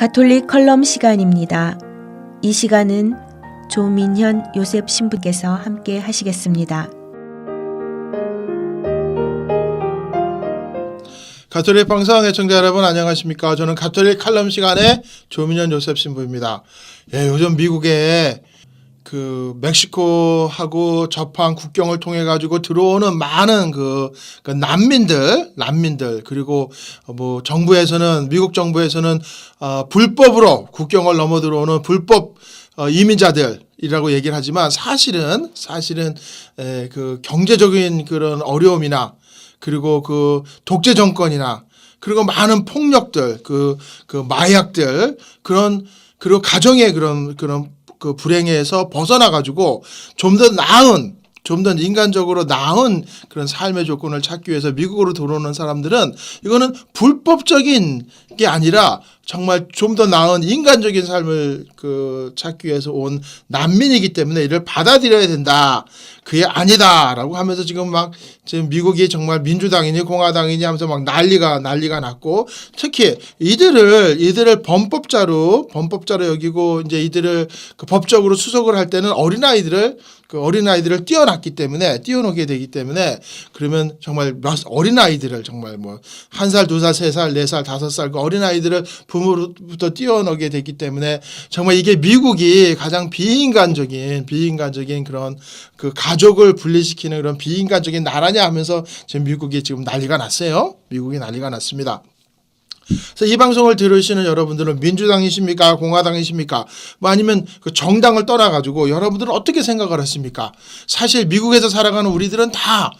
가톨릭 컬럼 시간입니다. 이 시간은 조민현 요셉 신부께서 함께 하시겠습니다. 가톨릭 방송 애청자 여러분 안녕하십니까? 저는 가톨릭 칼럼 시간의 조민현 요셉 신부입니다. 예, 요즘 미국에 그 멕시코하고 접한 국경을 통해 가지고 들어오는 많은 그 난민들 그리고 뭐 정부에서는 미국 정부에서는 불법으로 국경을 넘어 들어오는 불법 이민자들이라고 얘기를 하지만 사실은 그 경제적인 그런 어려움이나 그리고 그 독재 정권이나 그리고 많은 폭력들 그 마약들 그리고 가정의 그런 그 불행에서 벗어나 가지고 좀 더 인간적으로 나은 그런 삶의 조건을 찾기 위해서 미국으로 들어오는 사람들은 이거는 불법적인 게 아니라 정말 좀 더 나은 인간적인 삶을 찾기 위해서 온 난민이기 때문에 이를 받아들여야 된다. 그게 아니다라고 하면서 지금 미국이 정말 민주당이니 공화당이니 하면서 막 난리가 났고 특히 이들을 범법자로 여기고 이제 이들을 법적으로 수속을 할 때는 어린아이들을 띄워놓게 되기 때문에 그러면 정말 어린아이들을 정말 뭐 1살, 2살, 3살, 4살, 5살 그 어린아이들을 부모로부터 띄워놓게 되기 때문에 정말 이게 미국이 가장 비인간적인 그런 그 가족을 분리시키는 그런 비인간적인 나라냐 하면서 지금 미국이 지금 난리가 났어요. 미국이 난리가 났습니다. 그래서 이 방송을 들으시는 여러분들은 민주당이십니까? 공화당이십니까? 뭐 아니면 그 정당을 떠나가지고 여러분들은 어떻게 생각을 하십니까? 사실 미국에서 살아가는 우리들은 다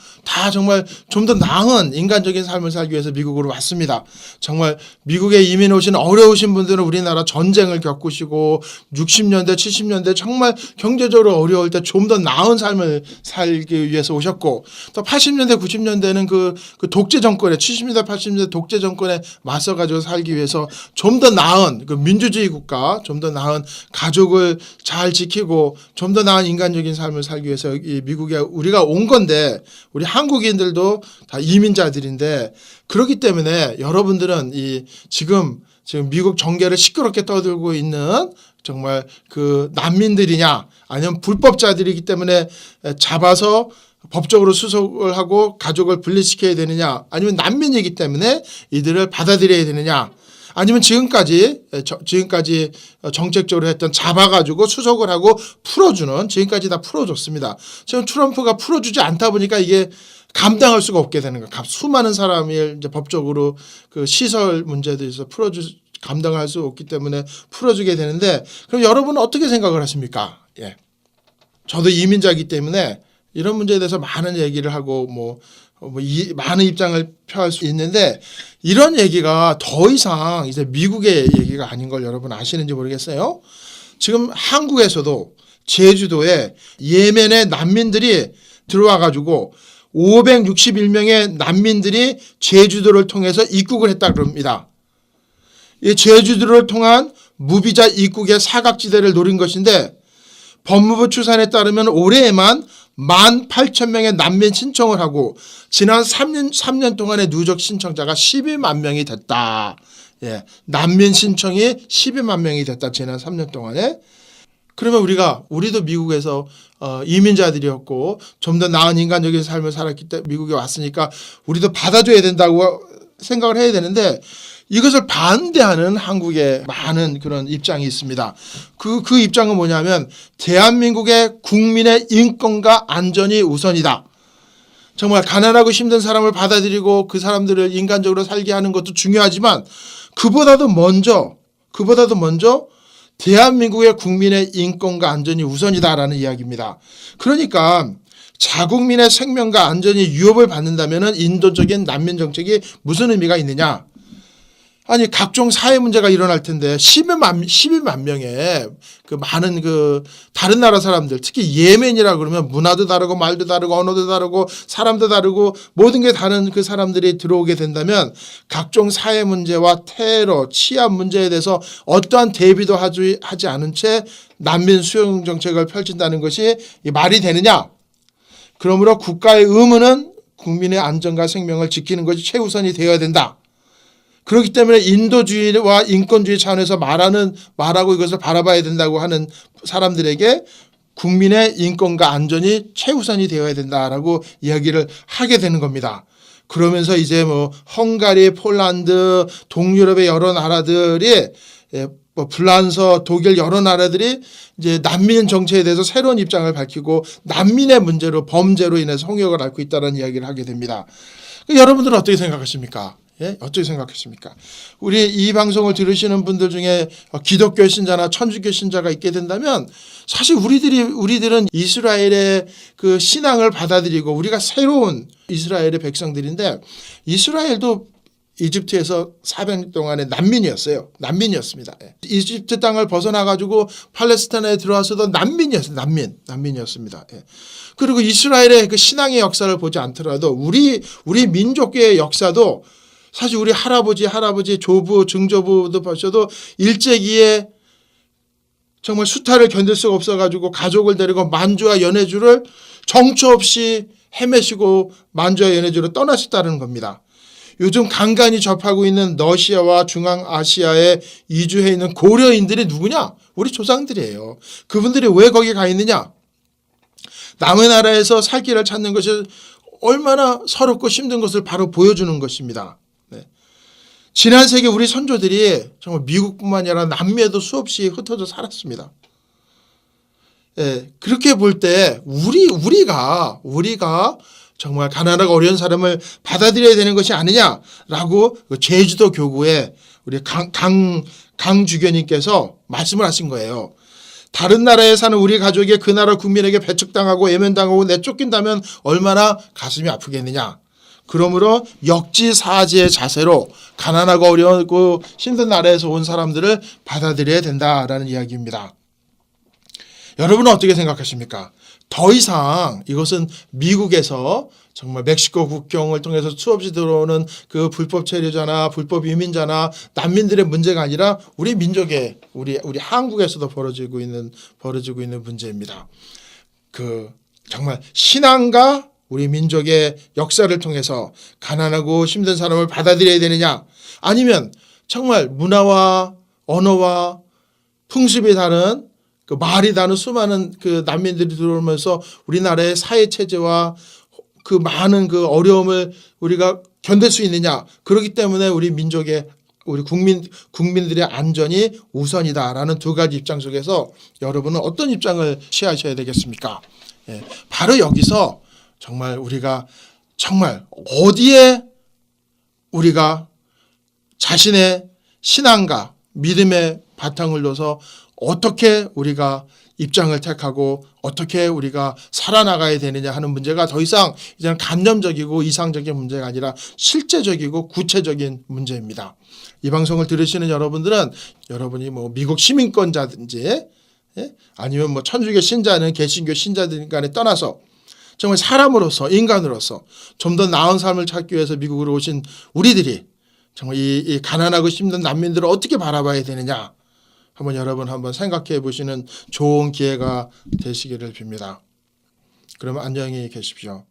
정말 좀 더 나은 인간적인 삶을 살기 위해서 미국으로 왔습니다. 정말 미국에 이민 오신 어려우신 분들은 우리나라 전쟁을 겪으시고 60년대, 70년대 정말 경제적으로 어려울 때 좀 더 나은 삶을 살기 위해서 오셨고 또 80년대, 90년대는 그 독재 정권에 70년대, 80년대 독재 정권에 맞서 가지고 살기 위해서 좀 더 나은 그 민주주의 국가, 좀 더 나은 가족을 잘 지키고 좀 더 나은 인간적인 삶을 살기 위해서 이 미국에 우리가 온 건데 우리 한국인들도 다 이민자들인데 그렇기 때문에 여러분들은 이 지금 미국 정계를 시끄럽게 떠들고 있는 정말 그 난민들이냐 아니면 불법자들이기 때문에 잡아서 법적으로 수속을 하고 가족을 분리시켜야 되느냐 아니면 난민이기 때문에 이들을 받아들여야 되느냐 아니면 지금까지 정책적으로 했던 잡아가지고 수속을 하고 풀어주는 지금까지 다 풀어줬습니다. 지금 트럼프가 풀어주지 않다 보니까 이게 감당할 수가 없게 되는 거예요. 수많은 사람이 이제 법적으로 그 시설 문제도 있어 감당할 수 없기 때문에 풀어주게 되는데 그럼 여러분은 어떻게 생각을 하십니까? 예. 저도 이민자이기 때문에 이런 문제에 대해서 많은 얘기를 하고 많은 입장을 표할 수 있는데 이런 얘기가 더 이상 이제 미국의 얘기가 아닌 걸 여러분 아시는지 모르겠어요. 지금 한국에서도 제주도에 예멘의 난민들이 들어와 가지고 561명의 난민들이 제주도를 통해서 입국을 했다 그럽니다. 이 제주도를 통한 무비자 입국의 사각지대를 노린 것인데 법무부 추산에 따르면 올해에만 18,000명의 난민 신청을 하고 지난 3년 동안의 누적 신청자가 12만 명이 됐다. 예, 난민 신청이 12만 명이 됐다. 지난 3년 동안에. 그러면 우리도 미국에서 이민자들이었고 좀 더 나은 인간적인 삶을 살았기 때문에 미국에 왔으니까 우리도 받아줘야 된다고 생각을 해야 되는데 이것을 반대하는 한국의 많은 그런 입장이 있습니다. 그 입장은 뭐냐면 대한민국의 국민의 인권과 안전이 우선이다. 정말 가난하고 힘든 사람을 받아들이고 그 사람들을 인간적으로 살게 하는 것도 중요하지만 그보다도 먼저 대한민국의 국민의 인권과 안전이 우선이다라는 이야기입니다. 그러니까 자국민의 생명과 안전이 위협을 받는다면 인도적인 난민 정책이 무슨 의미가 있느냐? 아니 각종 사회 문제가 일어날 텐데 12만 명의 그 많은 그 다른 나라 사람들 특히 예멘이라 그러면 문화도 다르고 말도 다르고 언어도 다르고 사람도 다르고 모든 게 다른 그 사람들이 들어오게 된다면 각종 사회 문제와 테러, 치안 문제에 대해서 어떠한 대비도 하지 않은 채 난민 수용 정책을 펼친다는 것이 말이 되느냐? 그러므로 국가의 의무는 국민의 안전과 생명을 지키는 것이 최우선이 되어야 된다. 그렇기 때문에 인도주의와 인권주의 차원에서 말하고 이것을 바라봐야 된다고 하는 사람들에게 국민의 인권과 안전이 최우선이 되어야 된다라고 이야기를 하게 되는 겁니다. 그러면서 이제 뭐 헝가리, 폴란드, 동유럽의 여러 나라들이 뭐 프랑스, 독일 여러 나라들이 이제 난민 정책에 대해서 새로운 입장을 밝히고 난민의 문제로 범죄로 인해서 홍역을 앓고 있다는 이야기를 하게 됩니다. 여러분들은 어떻게 생각하십니까? 예? 어떻게 생각하십니까? 우리 이 방송을 들으시는 분들 중에 기독교 신자나 천주교 신자가 있게 된다면 사실 우리들은 이스라엘의 그 신앙을 받아들이고 우리가 새로운 이스라엘의 백성들인데 이스라엘도 이집트에서 400년 동안의 난민이었습니다. 이집트 땅을 벗어나 가지고 팔레스타인에 들어와서도 난민이었습니다. 그리고 이스라엘의 그 신앙의 역사를 보지 않더라도 우리 민족의 역사도 사실 우리 할아버지, 조부, 증조부도 보셔도 일제기에 정말 수탈을 견딜 수가 없어가지고 가족을 데리고 만주와 연해주를 정처 없이 헤매시고 만주와 연해주로 떠나셨다는 겁니다. 요즘 간간히 접하고 있는 러시아와 중앙아시아에 이주해 있는 고려인들이 누구냐? 우리 조상들이에요. 그분들이 왜 거기 가 있느냐? 남의 나라에서 살 길을 찾는 것이 얼마나 서럽고 힘든 것을 바로 보여주는 것입니다. 지난 세기 우리 선조들이 정말 미국뿐만 아니라 남미에도 수없이 흩어져 살았습니다. 그렇게 볼 때 우리가 정말 가난하고 어려운 사람을 받아들여야 되는 것이 아니냐라고 제주도 교구에 우리 강주교님께서 말씀을 하신 거예요. 다른 나라에 사는 우리 가족이 그 나라 국민에게 배척당하고 외면당하고 내쫓긴다면 얼마나 가슴이 아프겠느냐. 그러므로 역지사지의 자세로 가난하고 어려우고 힘든 나라에서 온 사람들을 받아들여야 된다라는 이야기입니다. 여러분은 어떻게 생각하십니까? 더 이상 이것은 미국에서 정말 멕시코 국경을 통해서 수없이 들어오는 그 불법 체류자나 불법 이민자나 난민들의 문제가 아니라 우리 민족의 우리 한국에서도 벌어지고 있는 문제입니다. 그 정말 신앙과 우리 민족의 역사를 통해서 가난하고 힘든 사람을 받아들여야 되느냐? 아니면 정말 문화와 언어와 풍습이 다른 그 말이 다른 수많은 그 난민들이 들어오면서 우리나라의 사회 체제와 그 많은 그 어려움을 우리가 견딜 수 있느냐? 그렇기 때문에 우리 민족의 우리 국민들의 안전이 우선이다라는 두 가지 입장 속에서 여러분은 어떤 입장을 취하셔야 되겠습니까? 바로 여기서 정말 우리가 정말 어디에 우리가 자신의 신앙과 믿음의 바탕을 둬서 어떻게 우리가 입장을 택하고 어떻게 우리가 살아나가야 되느냐 하는 문제가 더 이상 이제는 감정적이고 이상적인 문제가 아니라 실제적이고 구체적인 문제입니다. 이 방송을 들으시는 여러분들은 여러분이 뭐 미국 시민권자든지 아니면 뭐 천주교 신자는 개신교 신자들 간에 떠나서 정말 사람으로서 인간으로서 좀 더 나은 삶을 찾기 위해서 미국으로 오신 우리들이 정말 이 가난하고 힘든 난민들을 어떻게 바라봐야 되느냐 여러분 한번 생각해 보시는 좋은 기회가 되시기를 빕니다. 그러면 안녕히 계십시오.